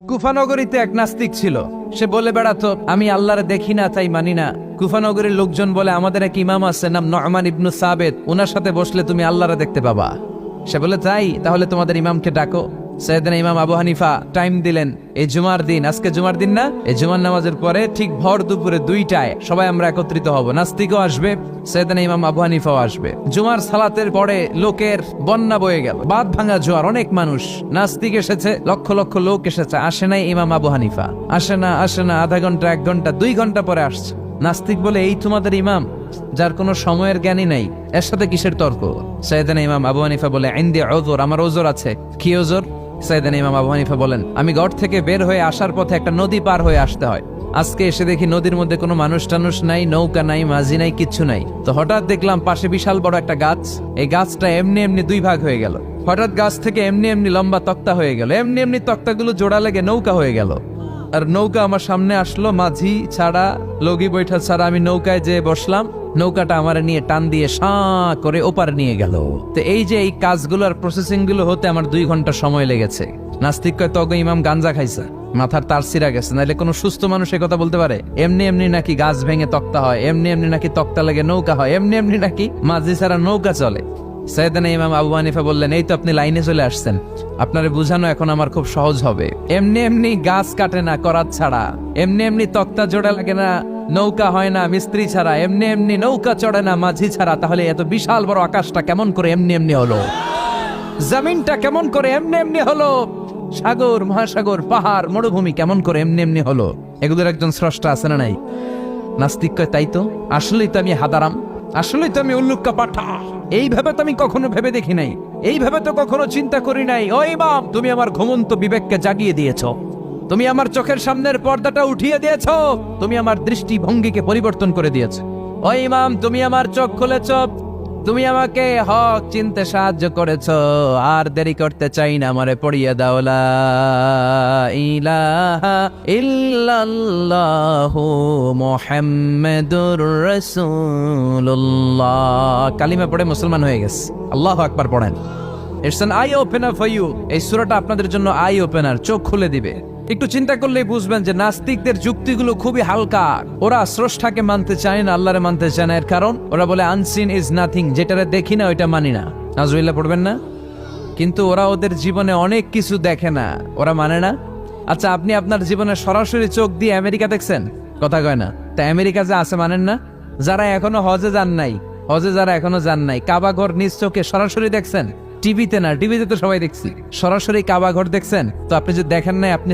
কুফানগরীতে এক নাস্তিক ছিল। সে বলে বেড়াতো, আমি আল্লাহরে দেখি না তাই মানি না। কুফানগরীর লোকজন বলে, আমাদের এক ইমাম আছে নাম নু'মান ইবনু সাবেত, ওনার সাথে বসলে তুমি আল্লাহরে দেখতে পাবা। সে বলে, তাই তাহলে তোমাদের ইমামকে ডাকো। সাইয়েদনা ইমাম আবু হানিফা টাইম দিলেন, এই জুমার দিন, আজকে জুমার দিন না, এই জুমার নামাজের পরে ঠিক ভর দুপুরে 2টায় সবাই আমরা একত্রিত হব। নাস্তিকও আসবে, সাইয়েদনা ইমাম আবু হানিফাও আসবে। জুমার সালাতের পরে লোকের বন্যা বয়ে গেল, বাঁধ ভাঙা জোয়ার, অনেক মানুষ। নাস্তিক এসেছে, লক্ষ লক্ষ লোক এসেছে, আসে নাই ইমাম আবু হানিফা। আসে না আধা ঘন্টা, 1 ঘন্টা, 2 ঘন্টা পরে আসছে। নাস্তিক বলে, এই তোমাদের ইমাম যার কোনো সময়ের জ্ঞানই নাই, এর সাথে কিসের তর্ক? সাইয়েদনা ইমাম আবু হানিফা বলে, ইনদি উযর, আমার ওজর আছে। কি ওজর? সাইয়েদনা ইমাম আবু হানিফা বলেন, আমি ঘর থেকে বের হয়ে আসার পথে একটা নদী পার হয়ে আসতে হয়। আজকে এসে দেখি নদীর মধ্যে কোনো মানুষ টানুষ নাই, নৌকা নাই, মাঝি নাই, কিচ্ছু নাই। তো হঠাৎ দেখলাম পাশে বিশাল বড় একটা গাছ। এই গাছটা এমনি এমনি 2 ভাগ হয়ে গেল। হঠাৎ গাছ থেকে এমনি এমনি লম্বা তক্তা হয়ে গেল। এমনি এমনি তক্তাগুলো জোড়া লেগে নৌকা হয়ে গেল। আর নৌকা আমার সামনে আসলো, মাঝি ছাড়া, লগি বৈঠা ছাড়া। আমি নৌকায় যেয়ে বসলাম, নৌকাটা আমার নিয়ে টান দিয়ে সাঁ করে ওপারে নিয়ে গেল। তো এই যে এই কাজগুলো আর প্রসেসিং গুলো হতে আমার 2 ঘন্টা সময় লেগেছে। নাস্তিক কয়, তগ ইমাম গাঞ্জা খাইছে, মাথার তার ছিঁড়া গেছে, নাহলে কোনো সুস্থ মানুষ এই কথা বলতে পারে? এমনি এমনি নাকি গাছ ভেঙে তক্তা হয়, এমনি এমনি নাকি তক্তা লেগে নৌকা হয়, এমনি এমনি নাকি মাঝি ছাড়া নৌকা চলে? সাইয়েদনা ইমাম আবু হানিফা বললেন, এই তো আপনি লাইনে চলে আসছেন, আপনারে বুঝানো এখন আমার খুব সহজ হবে। এমনি এমনি গাছ কাটে না করাত ছাড়া, এমনি এমনি তক্তা জোড়া লাগে না, নৌকা হয় না মিস্ত্রি ছাড়া, এমনি এমনি নৌকা চড়ে না মাঝি ছাড়া। তাহলে এত বিশাল বড় আকাশটা কেমন করে এমনি এমনি হলো? জমিনটা কেমন করে এমনি এমনি হলো? সাগর, মহাসাগর, পাহাড়, মরুভূমি কেমন করে এমনি এমনি হলো? এগুলোর একজন স্রষ্টা আছে না নাই? নাস্তিক কয়, তাই তো, আসলেই তো আমি হাদারাম, আসলেই তো আমি উল্লুক্কা পাঠা। এইভাবে তো আমি কখনো ভেবে দেখি নাই, এইভাবে তো কখনো চিন্তা করি নাই। ও ইমাম, তুমি আমার ঘুমন্ত বিবেককে জাগিয়ে দিয়েছ, তুমি আমার চোখের সামনের পর্দাটা উঠিয়ে দিয়েছ, তুমি আমার দৃষ্টিভঙ্গিকে পরিবর্তন করে দিয়েছ। ও ইমাম, তুমি আমার চোখ খুলেছ, তুমি আমাকে হক চিনতে সাহায্য করেছ। আর দেরি করতে চাই না, আমারে পড়িয়ে দাও লা ইলাহা ইল্লাল্লাহু মুহাম্মাদুর রাসূলুল্লাহ। কালিমা পড়ে মুসলমান হয়ে গেছে। আল্লাহু আকবার পড়েন। It's an eye opener for you. এই সূরাটা আপনাদের জন্য আই ওপেনার, চোখ খুলে দিবে। একটু চিন্তা করলেই বুঝবেন যে নাস্তিকদের যুক্তিগুলো খুবই হালকা। ওরা স্রষ্টাকে মানতে চায় না, আল্লাহরে মানতে চায় না। এর কারণ ওরা বলে আনসিন ইজ নাথিং, যেটারে দেখি না ওইটা মানি না। নাউজুবিল্লাহ পড়বেন না? কিন্তু ওরা ওদের জীবনে অনেক কিছু দেখে না, ওরা মানে না। আচ্ছা, আপনি আপনার জীবনে সরাসরি চোখ দিয়ে আমেরিকা দেখছেন? কথা কয় না। তা আমেরিকা যে আছে মানেন না? যারা এখনো হজে যান নাই, যারা এখনো যান নাই, কাবা ঘর নিজ চোখে সরাসরি দেখছেন? টিভিতে না, টিভিতে তো সবাই দেখছি। সরাসরি কাবা ঘর দেখছেন? তো আপনি যদি দেখেন নাই, আপনি